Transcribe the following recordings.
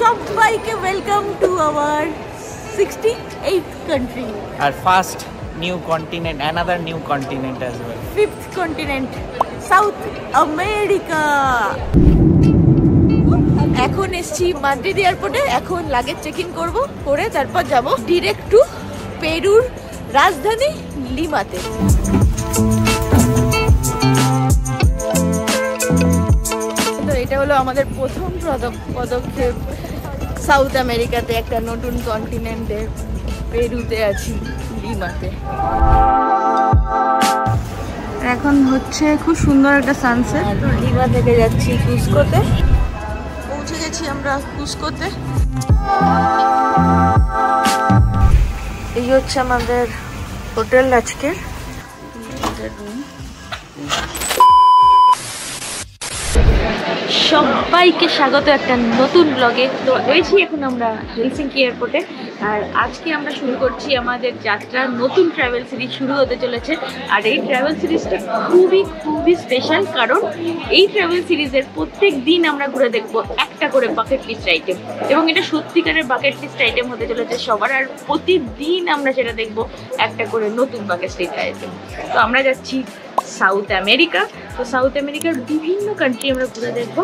সবাইকে welcome to our 68th country. Our first new continent, another new continent as well. 5th continent, South America. এখন এসছি Madrid এয়ারপোর্টে। এখন luggage check in করবো, করে তারপর যাব ডিরেক্ট টু পেরুর রাজধানী লিমাতে। তো এটা হলো আমাদের প্রথম পদক্ষেপ সাউথ আমেরিকাতে, একটা নতুন কন্টিনেন্টে। পেরুতে আছি, লিমাতে। এখন হচ্ছে খুব সুন্দর একটা সানসেট। লিমা থেকে যাচ্ছি কুস্কোতে। পৌঁছে গেছি আমরা কুস্কোতে। এই হচ্ছে আমাদের হোটেল আজকের রুম। সবাইকে স্বাগত একটা নতুন ব্লগে। তো রয়েছি এখন আমরা হেলসিঙ্কি এয়ারপোর্টে। আর আজকে আমরা শুরু করছি আমাদের যাত্রা। নতুন ট্রাভেল সিরিজ শুরু হতে চলেছে। আর এই ট্রাভেল সিরিজটা খুবই স্পেশাল, কারণ এই ট্রাভেল সিরিজের প্রত্যেক দিন আমরা ঘুরে দেখবো একটা করে বাকেট লিস্ট আইটেম, এবং এটা সত্যিকারের বাকেট লিস্ট আইটেম হতে চলেছে সবার। আর প্রতিদিন আমরা সেটা দেখবো একটা করে নতুন বাকেট লিস্ট আইটেম। তো আমরা যাচ্ছি সাউথ আমেরিকা। তো সাউথ আমেরিকার বিভিন্ন কান্ট্রি আমরা ঘুরে দেখবো।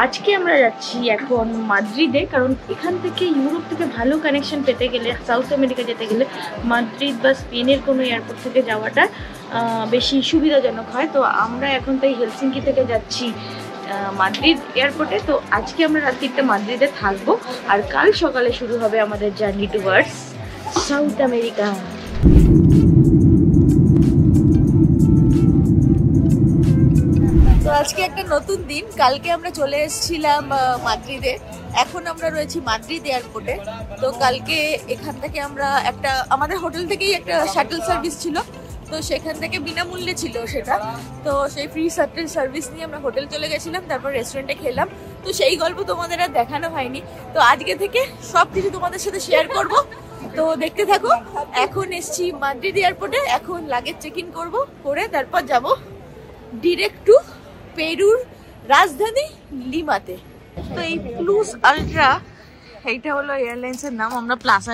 আজকে আমরা যাচ্ছি এখন মাদ্রিদে, কারণ এখান থেকে ইউরোপ থেকে ভালো কানেকশন পেতে গেলে, সাউথ আমেরিকা যেতে গেলে মাদ্রিদ বা স্পেনের কোনো এয়ারপোর্ট থেকে যাওয়াটা বেশি সুবিধাজনক হয়। তো আমরা এখন তাই হেলসিঙ্কি থেকে যাচ্ছি মাদ্রিদ এয়ারপোর্টে। তো আজকে আমরা রাত্রিটা মাদ্রিদে থাকবো, আর কাল সকালে শুরু হবে আমাদের জার্নি টুয়ার্ডস সাউথ আমেরিকা। তো আজকে একটা নতুন দিন। কালকে আমরা চলে এসেছিলাম মাদ্রিদে, এখন আমরা রয়েছি মাদ্রিদ এয়ারপোর্টে। তো কালকে এখান থেকে আমরা একটা, আমাদের হোটেল থেকেই একটা শাটল সার্ভিস ছিল, তো সেখান থেকে বিনামূল্যে ছিল সেটা। তো সেই ফ্রি শাটল সার্ভিস নিয়ে আমরা হোটেল চলে গেছিলাম, তারপর রেস্টুরেন্টে খেলাম। তো সেই গল্প তোমাদের আর দেখানো হয়নি। তো আজকে থেকে সব কিছু তোমাদের সাথে শেয়ার করব, তো দেখতে থাকো। এখন এসছি মাদ্রিদ এয়ারপোর্টে। এখন লাগেজ চেক ইন করবো, করে তারপর যাব ডিরেক্ট টু পেরুর রাজধানী লিমাতে। তো এই প্লুস আলট্রা, এইটা হলো এয়ারলাইন্সের নাম। আমরা প্লাস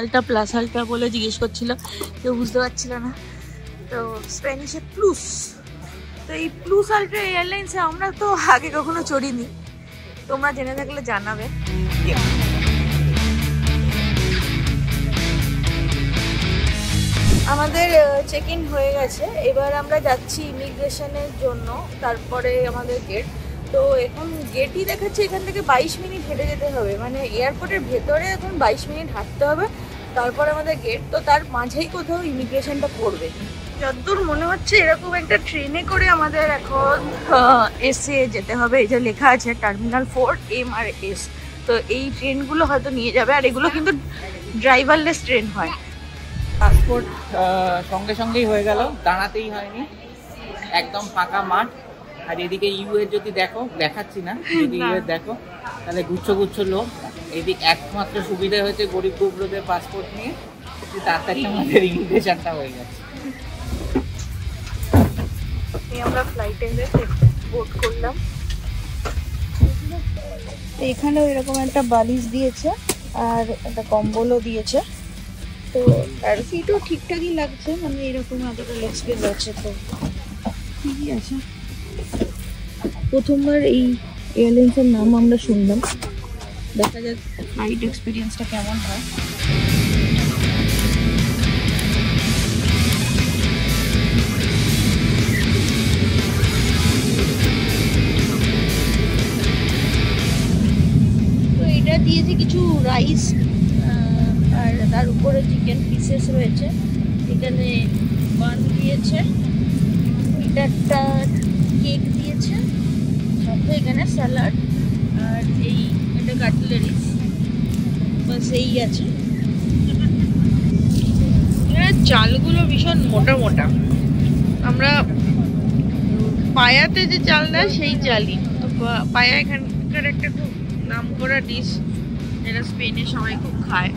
আলট্রা বলে জিজ্ঞেস করছিল, কেউ বুঝতে পারছিল না। তো স্প্যানিশে প্লুস। তো এই প্লুস আলট্রা এয়ারলাইন্সে আমরা তো আগে কখনো চড়িনি, তোমরা জেনে থাকলে জানাবে। আমাদের চেক ইন হয়ে গেছে, এবার আমরা যাচ্ছি ইমিগ্রেশনের জন্য, তারপরে আমাদের গেট। তো এখন গেটই দেখাচ্ছে এখান থেকে 22 মিনিট হেঁটে যেতে হবে, মানে এয়ারপোর্টের ভেতরে এখন 22 মিনিট হাঁটতে হবে, তারপর আমাদের গেট। তো তার মাঝেই কোথাও ইমিগ্রেশনটা পড়বে যতদূর মনে হচ্ছে। এরকম একটা ট্রেনে করে আমাদের এখন এসে যেতে হবে। এই যে লেখা আছে টার্মিনাল 4 MRS। তো এই ট্রেনগুলো হয়তো নিয়ে যাবে, আর এগুলো কিন্তু ড্রাইভারলেস ট্রেন হয়। পাসপোর্ট সঙ্গে সঙ্গেই হয়ে গেল, দাঁড়াতেই হয়নি, একদম ফাঁকা মাঠ। আর এদিকে ইউ এর যদি দেখো, দেখাচ্ছি না, যদি ইউ এর দেখো তাহলে গুচ্ছ লোক। এদিকে একমাত্র সুবিধা হয়েছে গরিব গুবরদের পাসপোর্ট নিয়ে তাড়াতাড়ি আমাদের ইমিগ্রেশনটা হয়ে গেছে। আমরা ফ্লাইটে বোর্ড করলাম। এখানেও এরকম একটা বালিশ দিয়েছে আর একটা কম্বলও দিয়েছে। তো আর সিটও ঠিকঠাকই লাগছে, মানে এরকম এতটা লেগ স্পেস আছে, তো ঠিকই আছে। প্রথমবার এই এয়ারলাইন্সের নাম আমরা শুনলাম, দেখা যাক ফ্লাইট এক্সপিরিয়েন্সটা কেমন হয়। তো এটা দিয়েছে কিছু রাইস, আর তার উপরে চিকেন পিসেস রয়েছে। এখানে বান দিয়েছে, এটা একটা কেক দিয়েছে, সাথে এখানে স্যালাড, আর এটা কাটলেরিস, বাস এই আছে। এখানে চালগুলো ভীষণ মোটা মোটা, আমরা পায়াতে যে চাল দেয় সেই চালই। তো পায়া এখানকার একটা খুব নাম করা ডিশ, যেটা স্পেনে সবাই খুব খায়।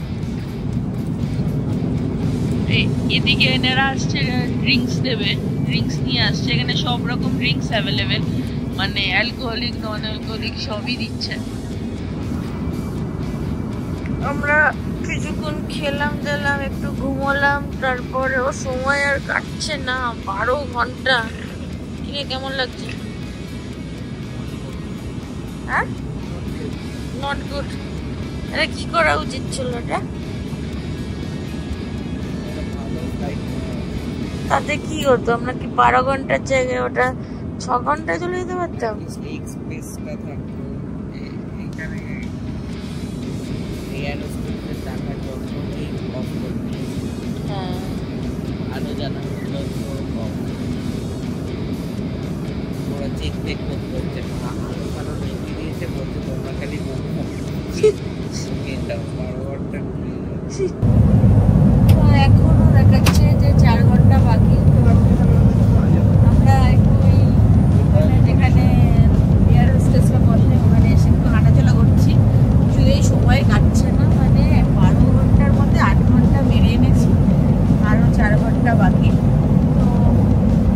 এদিকে এনারা আসছে ড্রিঙ্কস দেবে, ড্রিঙ্কস নিয়ে আসছে। এখানে সব রকম ড্রিঙ্কস অ্যাভেলেবেল, মানে অ্যালকোহলিক নন অ্যালকোহলিক সবই দিচ্ছে। আমরা কিছুক্ষণ খেলাম দিলাম, একটু ঘুমোলাম, তারপরেও সময় আর কাটছে না। 12 ঘন্টা। কিরে কেমন লাগছে? হ্যাঁ, নট গুড। এটা কি করা উচিত ছিল? এটা তাতে কি হতো? আমরা কি 12 ঘন্টার জায়গায় ওটা 6 ঘন্টায় চলে যেতে পারতাম। হ্যাঁ, আরো জানা ওরা চেক টেক করতে হচ্ছে, আরো ভালো রেখে দিয়েছে, বলছে তোমরা খালি এখনো দেখাচ্ছে যে 4 ঘন্টা বাকি। আমরা একটু যেখানে এয়ার হোস্টেসরা বসে ওখানে এসে একটু হাঁটাচলা করছি, শুধুই সময় কাটছে না। মানে 12 ঘন্টার মধ্যে 8 ঘন্টা মেরে এনেছি, আরও 4 ঘন্টা বাকি। তো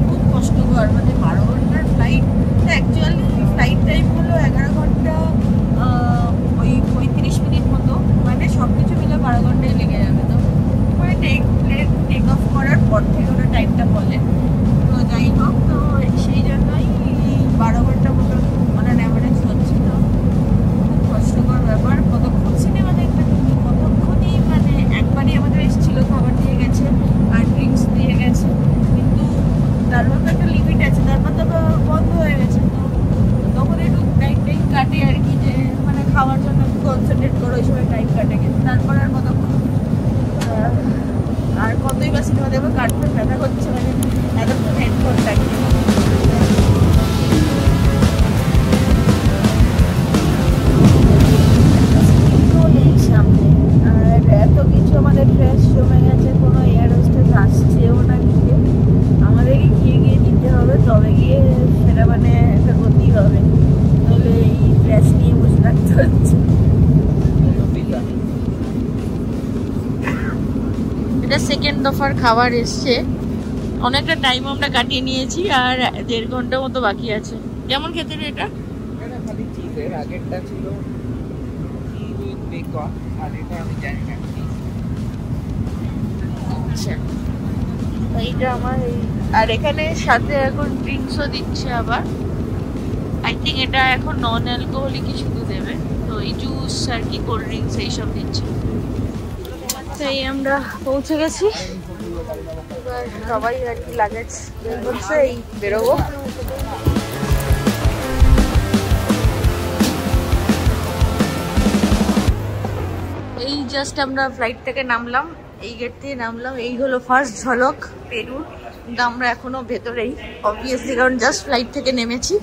খুব কষ্টকর। মানে 12 ঘন্টার ফ্লাইট, অ্যাকচুয়ালি ফ্লাইট টাইম হলো 11 ঘন্টা ওই 35 মিনিট মতো। মানে সব কিছু মিলে 12 ঘন্টায় লেগে যাবে। তো মানে টেক অফ করার পর থেকে ওরা টাইমটা বলে। তো যাই হোক, তো সেই জন্যই 12 ঘন্টা মতো মানে অ্যাভারেজ হচ্ছে। তো খুব কষ্টকর ব্যাপার। কতক্ষণ সিনেমা দেখবে তুমি? কতক্ষণই মানে একবারই আমাদের এসেছিলো, খাবার দিয়ে গেছে আর ড্রিঙ্কস দিয়ে গেছে, কিন্তু তার মধ্যে একটা লিমিট আছে, তারপর তো বন্ধ হয়ে গেছে। তো তখন একটু টাইম কাটে আর কি, যে মানে খাওয়ার জন্য একটু কনসেন্ট্রেট করে ওই সময় টাইম কাটে। কিন্তু তারপর আর কতক্ষণ, আর কতই বা সিনেমা দেখবো, কাটতে ব্যথা করছে। মানে এতক্ষণ হেডফোন থাকে। সামনে আর এত কিছু আমাদের ড্রেস জমে গেছে, কোনো এয়ার হোস্টেস আসছেও না নিতে। আমাদেরকে গিয়ে নিতে হবে, তবে গিয়ে সেটা মানে একটা গতি হবে। তাহলে এই ড্রেস নিয়ে বসে থাকতে হচ্ছে। এটা সেকেন্ড দফার খাবার এসছে। অনেকটা টাইম আমরা কাটিয়ে নিয়েছি আর 1.5 ঘন্টা মতো বাকি আছে। কেমন খেতে রে এটা? এটা খালি চিজের, আগেরটা ছিল চিজ উইথ বেকন, আর এটা আমি জানি না কি। আচ্ছা, এইটা আমার আর এখানে সাথে এখন ড্রিঙ্কসও দিচ্ছে আবার। আই থিঙ্ক এটা এখন নন অ্যালকোহলিকই শুধু দেবে। তো এই জুস আর কি, কোল্ড ড্রিঙ্কস এইসব দিচ্ছে। তাই আমরা পৌঁছে গেছি। এবার সবাই আর কি লাগেজ বের করছে, এই বেরোবো। এই জাস্ট আমরা ফ্লাইট থেকে নামলাম, এই গেট থেকে নামলাম। এই হলো ফার্স্ট ঝলক পেরুর। কিন্তু আমরা এখনো ভেতরেই, অবভিয়াসলি, কারণ জাস্ট ফ্লাইট থেকে নেমেছি।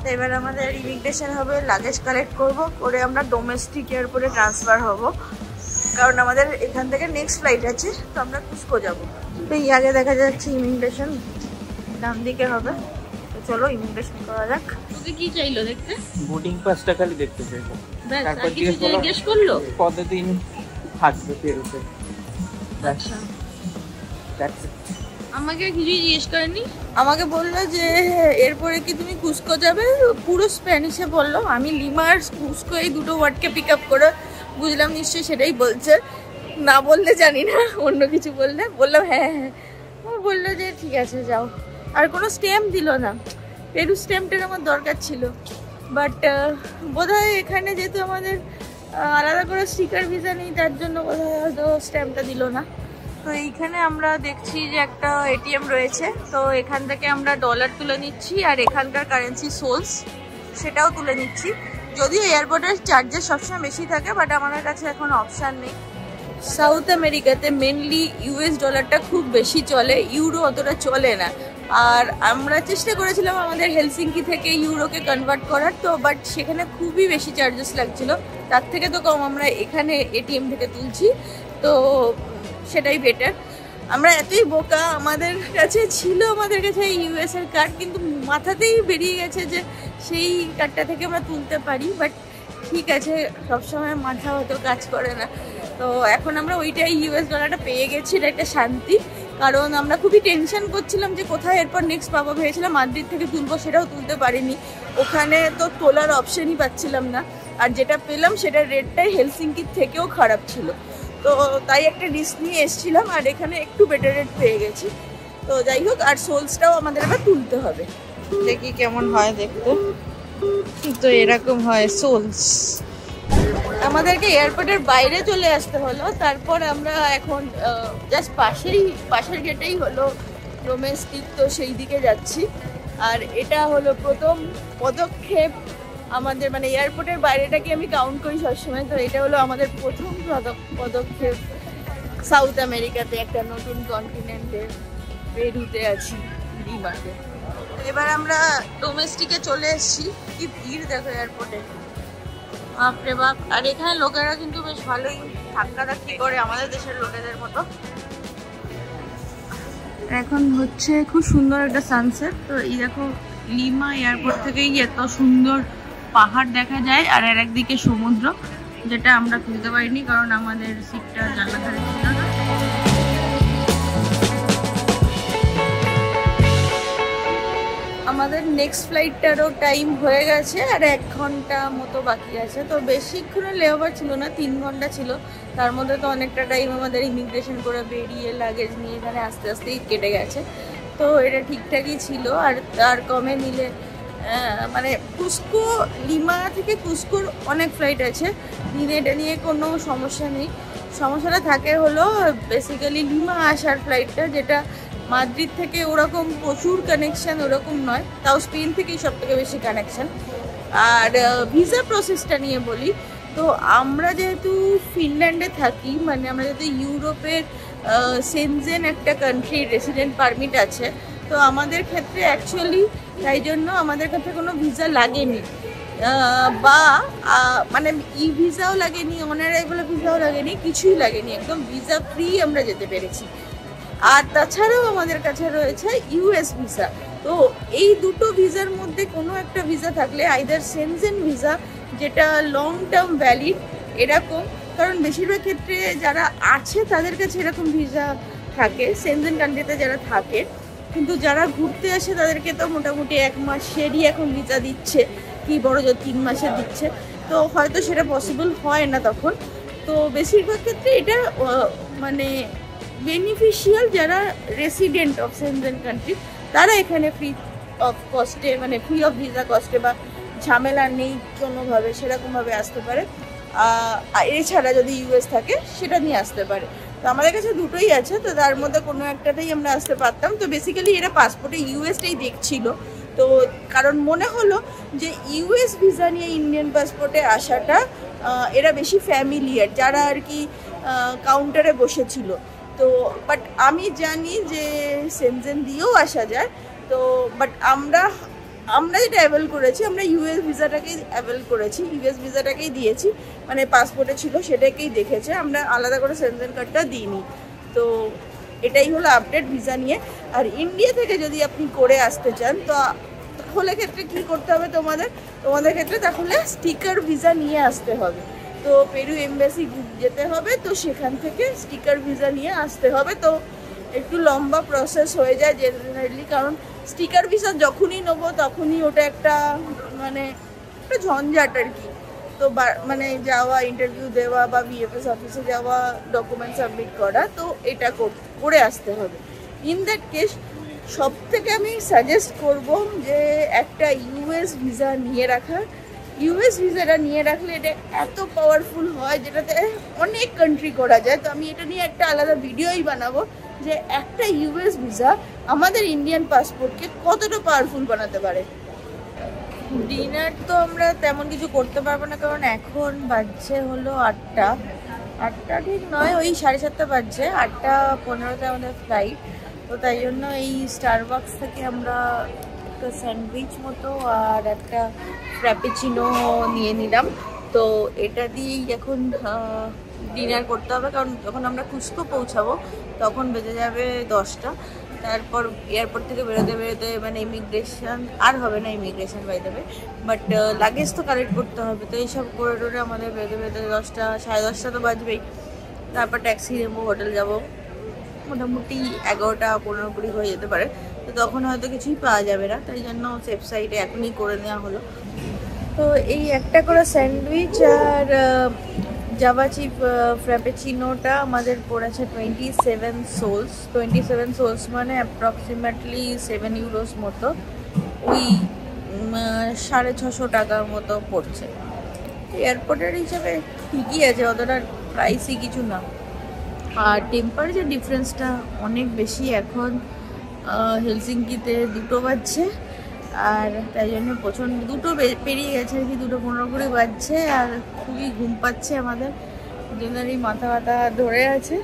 তো এবার আমাদের ইমিগ্রেশন হবে, লাগেজ কালেক্ট করব, করে আমরা ডোমেস্টিক এয়ারপোর্টে ট্রান্সফার হব, কারণ আমাদের এখান থেকে নেক্সট ফ্লাইট আছে। তো আমরা কুসকো যাব। তো এই আগে দেখা যাচ্ছে ইমিগ্রেশন, ডান দিকে হবে। তো চলো ইমিগ্রেশন করা যাক। তোকে কি চাইলো দেখতে? বোর্ডিং পাসটা খালি দেখতে চাইবো। তারপর জিজ্ঞেস করলো কতদিন থাকবে পেরুতে। আচ্ছা, আমাকে কিছুই জিজ্ঞেস করেনি। আমাকে বললো যে এরপরে কি তুমি কুসকো যাবে, পুরো স্প্যানিশে বললো। আমি লিমার কুসকো এই দুটো ওয়ার্ডকে পিক আপ করে বুঝলাম নিশ্চয়ই সেটাই বলছে। না বললে জানি না, অন্য কিছু বললে বললাম হ্যাঁ হ্যাঁ। ও বললো যে ঠিক আছে যাও। আর কোনো স্ট্যাম্প দিল না। পেরু স্ট্যাম্পটার আমার দরকার ছিল, বাট বোধহয় এখানে যেহেতু আমাদের আলাদা করে স্টিকার ভিসা নেই, তার জন্য বোধহয় হয়তো স্ট্যাম্পটা দিল না। তো এইখানে আমরা দেখছি যে একটা এটিএম রয়েছে। তো এখান থেকে আমরা ডলার তুলে নিচ্ছি, আর এখানকার কারেন্সি সোলস সেটাও তুলে নিচ্ছি। যদিও এয়ারপোর্টের চার্জেস সবসময় বেশি থাকে, বাট আমাদের কাছে এখন অপশান নেই। সাউথ আমেরিকাতে মেনলি ইউএস ডলারটা খুব বেশি চলে, ইউরো অতটা চলে না। আর আমরা চেষ্টা করেছিলাম আমাদের হেলসিঙ্কি থেকে ইউরোকে কনভার্ট করার, তো বাট সেখানে খুবই বেশি চার্জেস লাগছিল। তার থেকে তো কম আমরা এখানে এটিএম থেকে তুলছি, তো সেটাই বেটার। আমরা এতই বোকা, আমাদের কাছে ছিল ইউএস এর কার্ড, কিন্তু মাথাতেই বেরিয়ে গেছে যে সেই কার্ডটা থেকে আমরা তুলতে পারি। বাট ঠিক আছে, সবসময় মাথা হয়তো কাজ করে না। তো এখন আমরা ওইটাই ইউএস ডলারটা পেয়ে গেছি, এটা একটা শান্তি। কারণ আমরা খুবই টেনশন করছিলাম যে কোথায় এরপর নেক্সট পাবো। ভেবেছিলাম মাদ্রিদ থেকে তুলবো, সেটাও তুলতে পারিনি। ওখানে তো তোলার অপশানই পাচ্ছিলাম না। আর যেটা পেলাম সেটার রেটটাই হেলসিঙ্কির থেকেও খারাপ ছিল। তো তাই একটা রিস্ক নিয়ে এসেছিলাম, আর এখানে একটু বেটার রেট পেয়ে গেছি। তো যাই হোক, আর সোলসটাও আমাদের এবার তুলতে হবে, দেখি কেমন হয় দেখতে। তো এরকম হয় সোলস। আমাদেরকে এয়ারপোর্টের বাইরে চলে আসতে হলো, তারপর আমরা এখন জাস্ট পাশের গেটেই হলো ডোমেস্টিক, তো সেই দিকে যাচ্ছি। আর এটা হলো প্রথম পদক্ষেপ আমাদের, মানে এয়ারপোর্টের বাইরেটাকে আমি কাউন্ট করি সবসময়, তো এটা হলো আমাদের প্রথম পদক্ষেপ সাউথ আমেরিকাতে, একটা নতুন কন্টিনেন্টে পেরুতে আছি, লিমাতে। এবার আমরা ডোমেস্টিকে চলে এসেছি। কি ভিড় দেখো এয়ারপোর্টে, বাপরে বাপ। আর এখানে লোকেরা কিন্তু বেশ ভালোই ধাক্কি করে, আমাদের দেশের লোকেদের মতো। এখন হচ্ছে খুব সুন্দর একটা সানসেট। তো এই দেখো লিমা এয়ারপোর্ট থেকেই এত সুন্দর পাহাড় দেখা যায়, আর এর একদিকে সমুদ্র, যেটা আমরা খুলতে পারিনি কারণ আমাদের সিটটা জানলা ধারে ছিল না। আমাদের নেক্সট ফ্লাইটটারও টাইম হয়ে গেছে, আর 1 ঘন্টা মতো বাকি আছে। তো বেশিক্ষণের লেওভার ছিল না, 3 ঘন্টা ছিল। তার মধ্যে তো অনেকটা টাইম আমাদের ইমিগ্রেশন করে বেরিয়ে লাগেজ নিয়ে এখানে আস্তে আস্তেই কেটে গেছে। তো এটা ঠিকঠাকই ছিল, আর তার কমে নিলে মানে কুস্কো, লিমা থেকে কুস্কোর অনেক ফ্লাইট আছে, এটা নিয়ে কোনো সমস্যা নেই। সমস্যাটা থাকে হলো বেসিক্যালি লিমা আসার ফ্লাইটটা, যেটা মাদ্রিদ থেকে ওরকম প্রচুর কানেকশান ওরকম নয়, তাও স্পেন থেকেই সব থেকে বেশি কানেকশান। আর ভিসা প্রসেসটা নিয়ে বলি, তো আমরা যেহেতু ফিনল্যান্ডে থাকি, মানে আমরা যেহেতু ইউরোপের সেনজেন একটা কান্ট্রির রেসিডেন্ট পারমিট আছে, তো আমাদের ক্ষেত্রে অ্যাকচুয়ালি তাই জন্য আমাদের কাছে কোনো ভিসা লাগেনি, বা মানে ই ভিসাও লাগেনি, অন অ্যারাইভাল ভিসাও লাগেনি, কিছুই লাগেনি, একদম ভিসা ফ্রি আমরা যেতে পেরেছি। আর তাছাড়াও আমাদের কাছে রয়েছে ইউএস ভিসা। তো এই দুটো ভিসার মধ্যে কোনো একটা ভিসা থাকলে, আইদার সেনজেন ভিসা যেটা লং টার্ম ভ্যালিড এরকম, কারণ বেশিরভাগ ক্ষেত্রে যারা আছে তাদের কাছে এরকম ভিসা থাকে সেনজেন কান্ট্রিতে যারা থাকে, কিন্তু যারা ঘুরতে আসে তাদেরকে তো মোটামুটি 1 মাসেরই এখন ভিসা দিচ্ছে, কি বড় যে 3 মাসের দিচ্ছে। তো হয়তো সেটা পসিবল হয় না তখন। তো বেশিরভাগ ক্ষেত্রে এটা মানে বেনিফিশিয়াল যারা রেসিডেন্ট অফ সেনজেন কান্ট্রি, তারা এখানে ফ্রি অফ কস্টে, মানে ফ্রি অফ ভিসা কস্টে বা ঝামেলা নেই কোনোভাবে, সেরকমভাবে আসতে পারে। এছাড়া যদি ইউএস থাকে সেটা নিয়ে আসতে পারে। তো আমাদের কাছে দুটোই আছে, তো তার মধ্যে কোনো একটাতেই আমরা আসতে পারতাম। তো বেসিক্যালি এরা পাসপোর্টে ইউএসটাই দেখছিল, তো কারণ মনে হলো যে ইউএস ভিসা নিয়ে ইন্ডিয়ান পাসপোর্টে আসাটা এরা বেশি ফ্যামিলিয়ার, যারা আর কি কাউন্টারে বসেছিল। তো বাট আমি জানি যে সেনজেন দিয়েও আসা যায়। তো বাট আমরা যেটা অ্যাভেল করেছি, আমরা ইউএস ভিসাটাকেই অ্যাভেল করেছি, ইউএস ভিসাটাকেই দিয়েছি, মানে পাসপোর্টে ছিল সেটাকেই দেখেছে, আমরা আলাদা করে সেনজেন কার্ডটা দিইনি। তো এটাই হলো আপডেট ভিসা নিয়ে। আর ইন্ডিয়া থেকে যদি আপনি করে আসতে চান, তো তাহলে ক্ষেত্রে কী করতে হবে তোমাদের ক্ষেত্রে, তাহলে স্টিকার ভিসা নিয়ে আসতে হবে। তো পেরু এমবাসি যেতে হবে, তো সেখান থেকে স্টিকার ভিসা নিয়ে আসতে হবে। তো একটু লম্বা প্রসেস হয়ে যায় জেনারেলি, কারণ স্টিকার ভিসা যখনই নেবো তখনই ওটা একটা মানে একটা ঝঞ্ঝাট আর কি। তো মানে যাওয়া, ইন্টারভিউ দেওয়া বা বিএফএস অফিসে যাওয়া, ডকুমেন্ট সাবমিট করা, তো এটা করে আসতে হবে। ইন দ্যাট কেস সব থেকে আমি সাজেস্ট করব যে একটা ইউএস ভিসা নিয়ে রাখা। ইউএস ভিসাটা নিয়ে রাখলে এটা এত পাওয়ারফুল হয়, যেটাতে অনেক কান্ট্রি করা যায়। তো আমি এটা নিয়ে একটা আলাদা ভিডিওই বানাবো, যে একটা ইউএস ভিসা আমাদের ইন্ডিয়ান পাসপোর্টকে কতটা পাওয়ারফুল বানাতে পারে। ডিনার তো আমরা তেমন কিছু করতে পারবো না, কারণ এখন বাজছে হলো 8টা ঠিক নয়, ওই 7:30 বাজছে, 8:15 আমাদের ফ্লাইট। তো তাই জন্য এই স্টারবাকস থেকে আমরা একটা স্যান্ডউইচ মতো আর একটা ফ্র্যাপেচিনো নিয়ে নিলাম। তো এটা দিয়েই এখন ডিনার করতে হবে, কারণ যখন আমরা কুস্কো পৌঁছাবো তখন বেজে যাবে 10টা। তারপর এয়ারপোর্ট থেকে বেরোতে মানে ইমিগ্রেশন আর হবে না, ইমিগ্রেশন বাই দেবে, বাট লাগেজ তো কালেক্ট করতে হবে। তো এইসব করে টোরে আমাদের বেরোতে 10টা, 10:30 তো বাজবেই। তারপর ট্যাক্সি নেবো, হোটেল যাব, মোটামুটি 11টা 15-20 হয়ে যেতে পারে। তো তখন হয়তো কিছুই পাওয়া যাবে না, তাই জন্য সেফ সাইডে এখনই করে নেওয়া হলো। তো এই একটা করে স্যান্ডউইচ আর জাভা চিপ ফ্র্যাপেচিনোটা আমাদের পড়েছে 27 সোলস মানে অ্যাপ্রক্সিমেটলি 7 ইউরোস মতো, ওই 650 টাকার মতো পড়ছে। এয়ারপোর্টের হিসাবে ঠিকই আছে, অতটা প্রাইসই কিছু না। আর টেম্পারেচার ডিফারেন্সটা অনেক বেশি, এখন হেলসিঙ্কিতে 2 বাজছে, আর তাই জন্য প্রচণ্ড 2 পেরিয়ে গেছে আর কি, 2:15 করে বাজছে, আর খুবই ঘুম পাচ্ছে আমাদের, দুজনেরই মাথা ব্যথা ধরে আছে।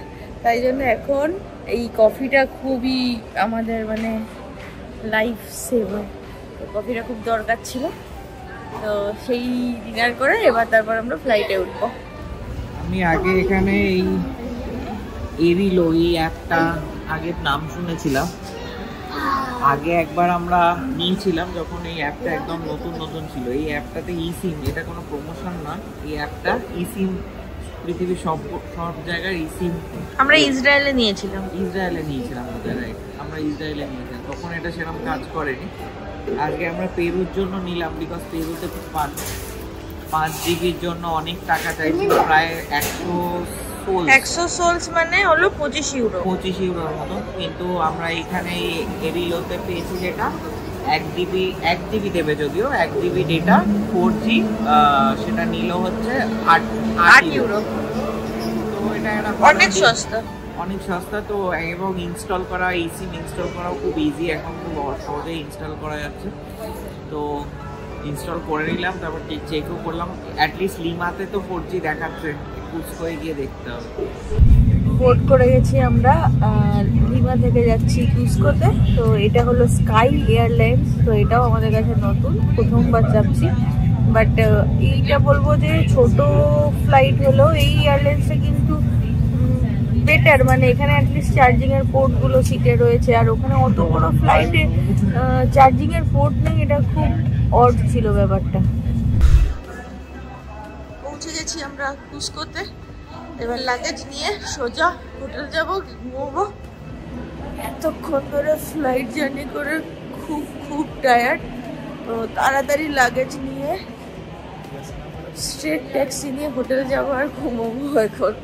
তাই জন্য এখন এই কফিটা খুবই আমাদের মানে লাইফ সেভার, তো কফিটা খুব দরকার ছিল। তো সেই ডিনার করে এবার তারপর আমরা ফ্লাইটে উঠবো। আমি আগে এখানে এই এরিলো এই অ্যাপটা আগের নাম শুনেছিলাম, আগে একবার আমরা নিয়েছিলাম যখন এই অ্যাপটা একদম নতুন ছিল। এই অ্যাপটাতে ইসিম, এটা কোনো প্রমোশন না, এই অ্যাপটা ইসিম পৃথিবীর সব জায়গায় ইসিম। আমরা ইসরায়েলে নিয়েছিলাম আমরা ইসরায়েলে নিয়েছিলাম, তখন এটা সেরকম কাজ করেনি। আজকে আমরা পেরুর জন্য নিলাম, বিকজ পেরুতে 5 জিবির জন্য অনেক টাকা চাইছিল, প্রায় 100 সোলস মানে হলো 25 ইউরোর মতো। কিন্তু আমরা এখানে এরিলোতে পেয়েছি যেটা 1 জিবি দেবে, যদিও 1 জিবি ডেটা 4G, সেটা নিল হচ্ছে 8 ইউরো। তো এটা অনেক সস্তা তো, এবং ইনস্টল করা, সিম ইনস্টল করাও খুব ইজি, এখন খুব সহজেই ইনস্টল করা যাচ্ছে। তো ইনস্টল করে নিলাম, তারপর চেকও করলাম। অ্যাটলিস্ট লিমাতে তো 4G দেখাচ্ছে, কুসকোয় গিয়ে দেখতে হবে। বোর্ড করে গেছি আমরা, লিমা থেকে যাচ্ছি কুসকোতে। তো এটা হলো স্কাই এয়ারলাইন্স, তো এটাও আমাদের কাছে নতুন, প্রথমবার যাচ্ছি। বাট এইটা বলবো যে ছোট ফ্লাইট হলো এই এয়ারলাইন্সে কিন্তু বেটার, মানে এখানে অ্যাটলিস্ট চার্জিংয়ের পোর্টগুলো সিটে রয়েছে, আর ওখানে অত বড় ফ্লাইটে চার্জিংয়ের পোর্ট নেই, এটা খুব অড ছিল ব্যাপারটা। পৌঁছে গেছি আমরা কুসকোতে, এবার লাগেজ নিয়ে সোজা হোটেল যাবো, ঘুমোবো। এতক্ষণ ধরে ফ্লাইট জার্নি করে খুব টায়ার্ড, তো তাড়াতাড়ি লাগেজ নিয়ে স্ট্রেট ট্যাক্সি নিয়ে হোটেল যাবো আর ঘুমোবো এখন।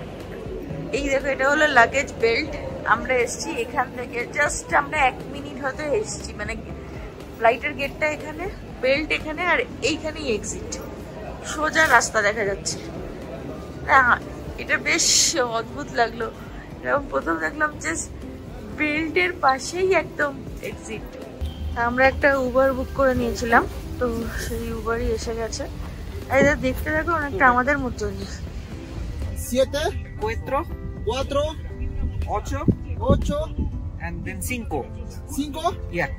এই দেখো, এটা হলো লাগেজ বেল্ট। আমরা এসছি এখান থেকে, জাস্ট আমরা 1 মিনিট হতে এসছি, মানে ফ্লাইটের গেটটা এখানে, বেল্ট এখানে, আর এইখানেই এক্সিট, সোজা রাস্তা দেখা যাচ্ছে। এটা বেশ অদ্ভুত লাগলো, এরকম প্রথম দেখলাম জাস্ট বেল্টের পাশেই একদম এক্সিট। আমরা একটা উবার বুক করে নিয়েছিলাম, তো সেই উবারই এসে গেছে। এটা দেখতে দেখো অনেকটা আমাদের মতনই। 7, 4, 4, 8, 8, and then 5. 5. Yeah.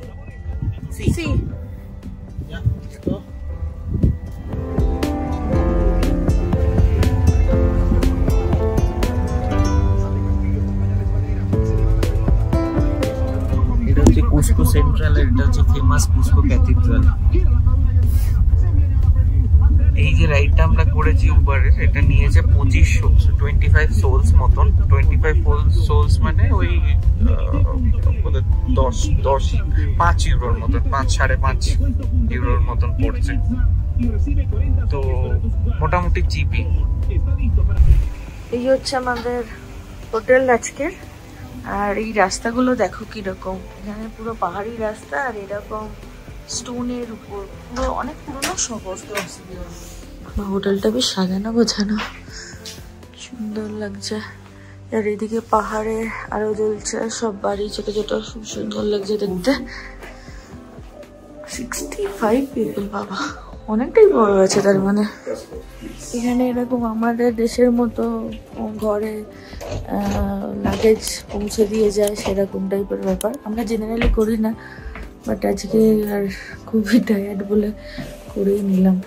Sí. Ya, listo. এটা হচ্ছে কুসকো সেন্ট্রাল, এটা হচ্ছে ফেমাস কুসকো ক্যাথিড্রাল। এই যে রাইডটা আমরা করেছি উবারের, এটা নিয়েছে 25 সোলস মতন। 25 সোলস মানে ওই 5 ইউরোর মতন, 5.5 ইউরোর মতন পড়ছে, তো মোটামুটি চিপি। এই হচ্ছে আমাদের হোটেল আজকের, আর এই রাস্তাগুলো দেখো কিরকম, এখানে পুরো পাহাড়ি রাস্তা, আর এরকম স্টোনের উপর, পুরো অনেক পুরোনো শহর। হোটেলটা বেশ সাজানো গোছানো, সুন্দর লাগছে। আর এদিকে পাহাড়ে আলো জ্বলছে, সব বাড়ি ছোট ছোট, খুব সুন্দর লাগছে দেখতে। 65 পিপল, বাবা অনেকটাই বড় আছে তার মানে। এখানে এরকম আমাদের দেশের মতো ঘরে লাগেজ পৌঁছে দিয়ে যায়, সেরকম টাইপের ব্যাপার। আমরা জেনারেলি করি না, বাট আজকে আর খুবই টায়ার্ড বলে করেই নিলাম।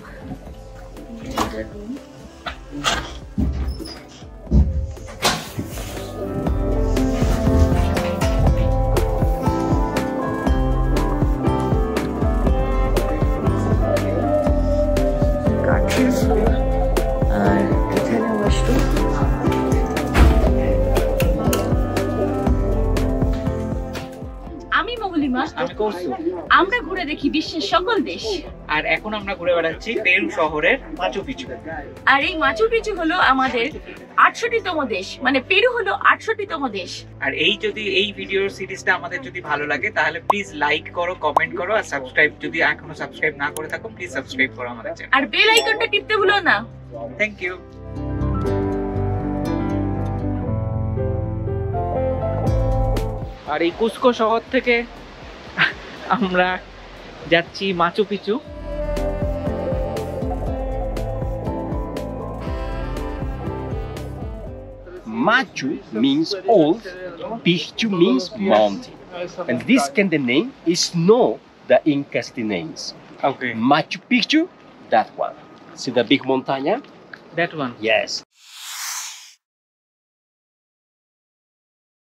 আর এখানে ওয়াশরুম। আমি মহুলিমা, আমরা ঘুরে দেখি বিশ্বের সকল দেশ। আর এখন আমরা ঘুরে বেড়াচ্ছি পেরু শহরের মাচু পিছু। আর এই মাচু পিচু হলো আমাদের 68তম দেশ, মানে পেরু হলো 68তম দেশ। আর যদি এই ভিডিওর সিরিজটা আমাদের যদি ভালো লাগে তাহলে প্লিজ লাইক করো, কমেন্ট করো, আর সাবস্ক্রাইব যদি এখনো সাবস্ক্রাইব না করে থাকো প্লিজ সাবস্ক্রাইব করো আমাদের চ্যানেল। আর বেল আইকনটা টিপতে ভুলো না। Thank you. আর এই কুস্কো শহর থেকে আমরা যাচ্ছি মাচু পিছু। Machu means old, Picchu means mountain. And this kind of name is no the Incas names. Okay, Machu Picchu, that one. See the big montaña? That one. Yes.